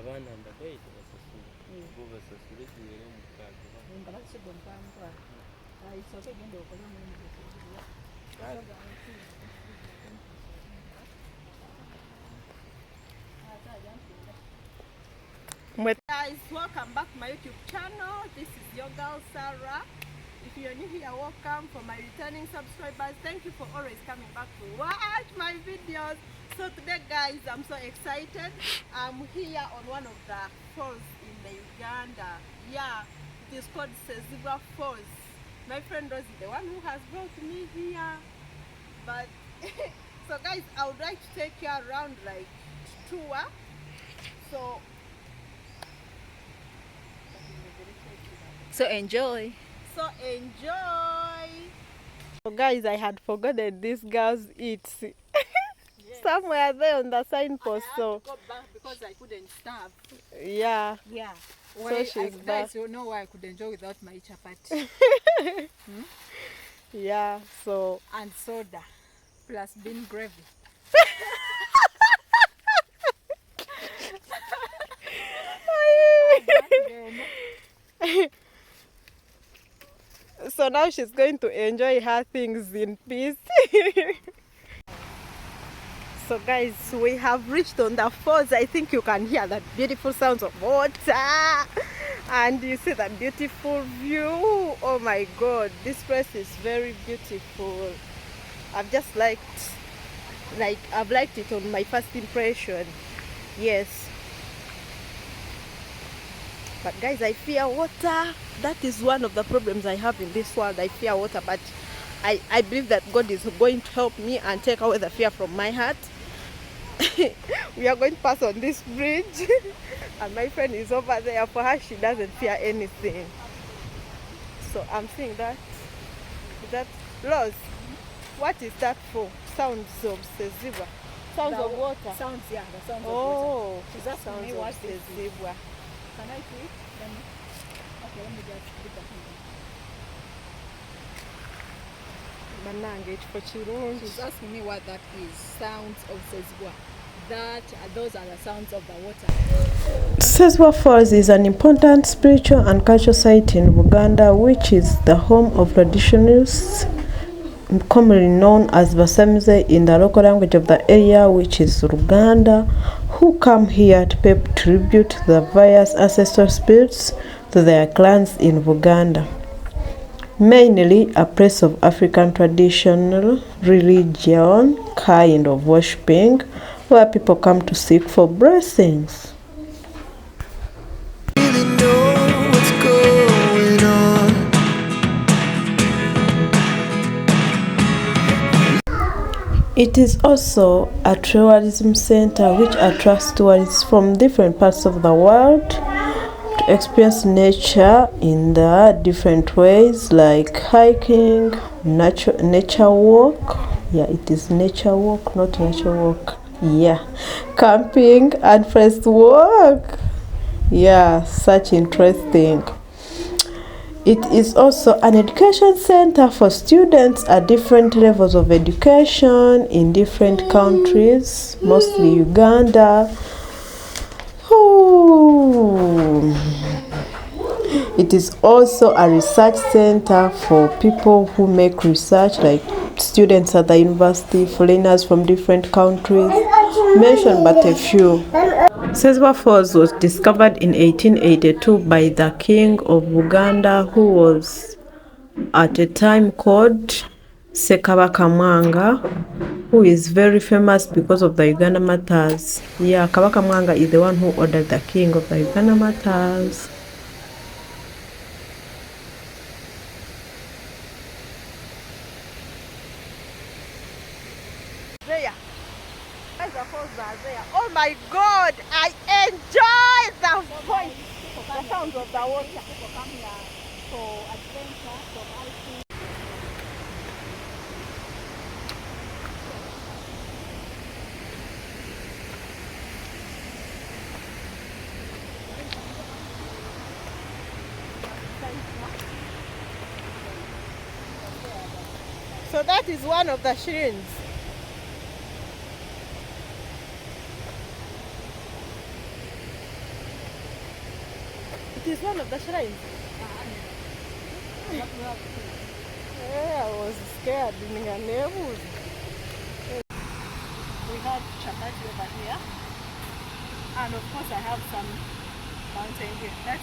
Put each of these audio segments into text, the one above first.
Guys, welcome back to my YouTube channel. This is your girl Sarah. If you're new here, welcome. For my returning subscribers, thank you for always coming back to watch my videos. So today, guys, I'm so excited. I'm here on one of the falls in the Uganda. Yeah, it is called Sezibwa Falls. My friend Rosie, the one who has brought me here. But so guys, I would like to take you around, like, tour. So enjoy. So guys, I had forgotten this girl's eats. Yes. Somewhere there on the signpost. So I had to go back because I couldn't stop. Yeah. Yeah. Well, so she's back. Guys, you know why I could enjoy without my chapati. Yeah. So and soda plus bean gravy. So now she's going to enjoy her things in peace. So guys, we have reached on the falls. I think you can hear the beautiful sounds of water. And you see the beautiful view. Oh my God, this place is very beautiful. I've just liked it on my first impression. Yes. But guys, I fear water. That is one of the problems I have in this world. I fear water, but I believe that God is going to help me and take away the fear from my heart. We are going to pass on this bridge. And my friend is over there. For her, she doesn't fear anything. So I'm seeing that. Is that Rose? What is that for? Sounds of sezibwa. Sounds of water. Sounds, yeah, the sounds of water. She's asking me what sezibwa. Can I see it? Okay, let me just put that in. She's asking me what that is. Sounds of sezibwa. Those are the sounds of the water. Sezibwa Falls is an important spiritual and cultural site in Uganda, which is the home of traditionalists, commonly known as Basamize in the local language of the area, which is Uganda, who come here to pay tribute to the various ancestral spirits to their clans in Uganda. Mainly a place of African traditional religion kind of worshipping, where people come to seek for blessings. It is also a tourism center which attracts tourists from different parts of the world to experience nature in the different ways, like hiking, nature walk. Yeah, it is nature walk, not nature walk. Yeah, camping and forest walk. Yeah, such interesting. It is also an education center for students at different levels of education in different countries, mostly Uganda. Ooh. It is also a research center for people who make research, like students at the university, foreigners from different countries, mention but a few. Sezibwa Falls was discovered in 1882 by the King of Uganda, who was at a time called Kabaka Mwanga, who is very famous because of the Uganda matters. Yeah, Kabaka Mwanga is the one who ordered the king of the Uganda matters. There. Guys, the falls are there. Oh my God, I enjoy the voice, the sounds of the water. People come here for adventure, for hiking. So that is one of the shrines. is one of the shrines. Yeah, I was scared. We have chapati over here, and of course I have some mountain dew. That's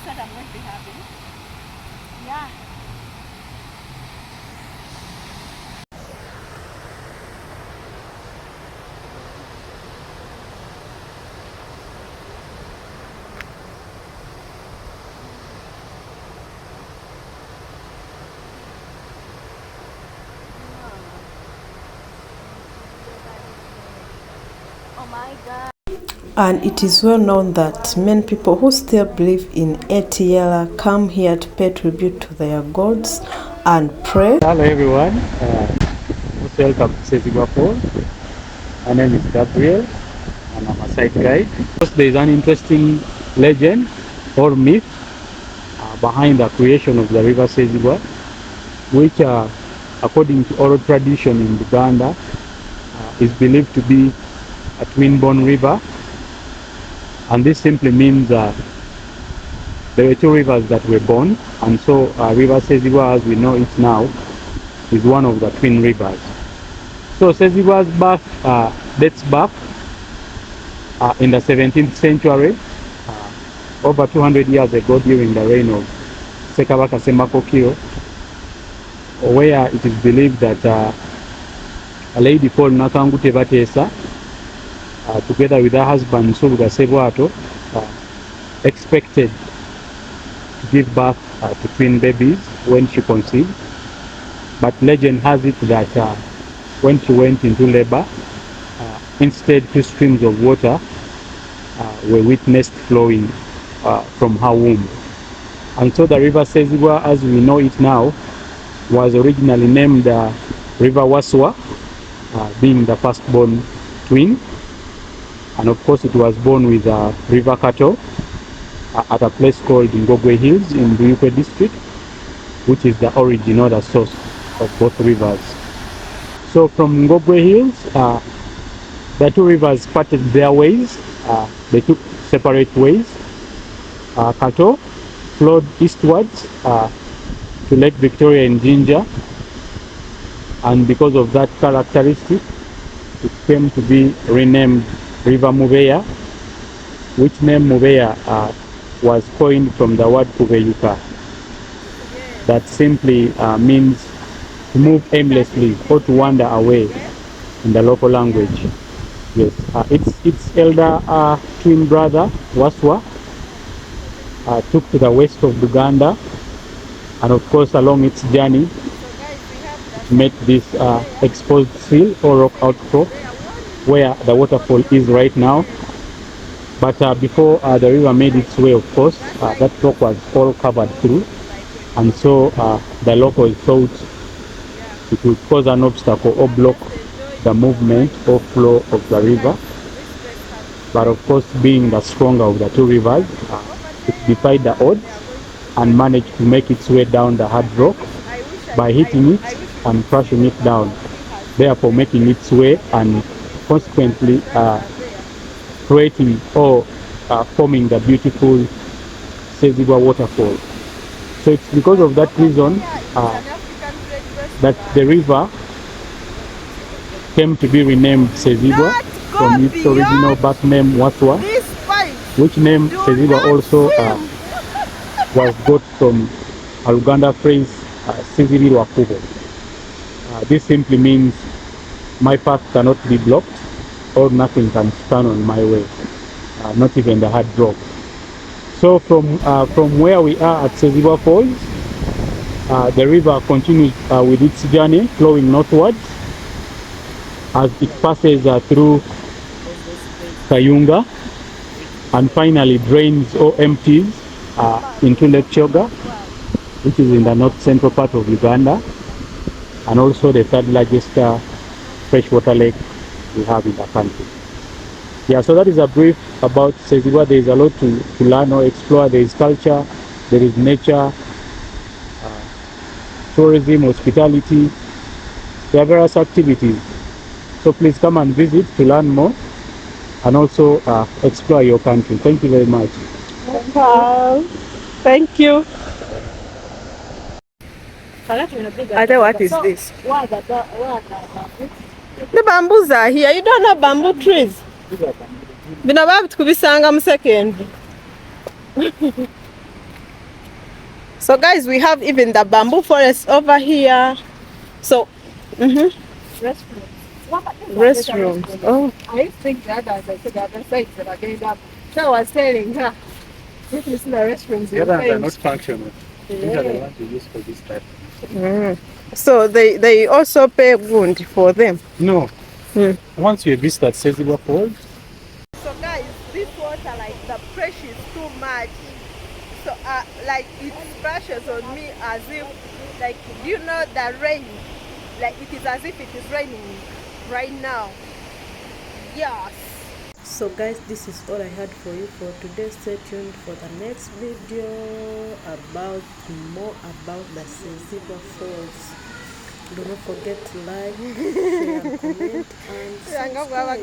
what I'm going to be having. Yeah. Oh my God. And it is well known that many people who still believe in Etiela come here to pay tribute to their gods and pray. Hello everyone, most welcome to Sezibwa Fall. My name is Gabriel and I'm a site guide. There is an interesting legend or myth behind the creation of the river Sezibwa, which according to oral tradition in Uganda is believed to be a twin-born river, and this simply means there were two rivers that were born, and so river Sezibwa as we know it now is one of the twin rivers. So Sezibwa's birth dates back in the 17th century, over 200 years ago during the reign of Sekabaka Semakokiro, where it is believed that a lady called Nakangute Batesa, together with her husband Sulga Sebwato, expected to give birth to twin babies when she conceived. But legend has it that when she went into labor, instead 2 streams of water were witnessed flowing from her womb. And so the river Sezibwa, as we know it now, was originally named River Waswa, being the firstborn twin. And of course it was born with river cattle at a place called Ngogwe Hills in Buyukwe district, which is the origin or the source of both rivers. So from Ngogwe Hills, the two rivers parted their ways. They took separate ways. Cattle flowed eastwards to Lake Victoria in Jinja, and because of that characteristic, it came to be renamed River Mubeya, which name Mubeya was coined from the word Kuveyuka, that simply means to move aimlessly or to wander away in the local language. Yes, its elder twin brother Waswa took to the west of Uganda, and of course along its journey it met this exposed sill or rock outcrop where the waterfall is right now. But before the river made its way, of course, that rock was all covered through, and so the locals thought it would cause an obstacle or block the movement or flow of the river. But of course, being the stronger of the two rivers, it defied the odds and managed to make its way down the hard rock by hitting it and crushing it down, therefore making its way and consequently creating or forming the beautiful Sezibwa waterfall. So it's because of that reason that the river came to be renamed Sezibwa from its original birth name Waswa, which name Sezibwa also was got from a Uganda phrase Sezibwa Kubo. This simply means my path cannot be blocked or nothing can stand on my way, not even the hard rock. So from where we are at Sezibwa Falls, the river continues with its journey flowing northwards as it passes through Kayunga and finally drains or empties into Lake Choga, which is in the north central part of Uganda, and also the third largest freshwater lake we have in the country. Yeah, so that is a brief about Sezibwa. There is a lot to learn or explore. There is culture, there is nature, tourism, hospitality. There are various activities. So please come and visit to learn more and also explore your country. Thank you very much. Welcome. Thank you. Ate, what is this? The bamboos are here. You don't have bamboo trees. Bino babikubisanga mu second. So guys, we have even the bamboo forest over here. So, restrooms. Oh, I think the others, I said the other side that are going up. So I was telling her, this is the restrooms. The others are not functional. These are the ones we use for this type. so they also pay good for them. No. Once you visit Sezibwa Falls. So guys, this water, like the pressure is too much. So like it splashes on me as if, like, do you know the rain? Like it is as if it is raining right now. Yes. So guys, this is all I had for you for today. Stay tuned for the next video about more about the Sezibwa Falls. Do not forget to like, share, comment, and subscribe.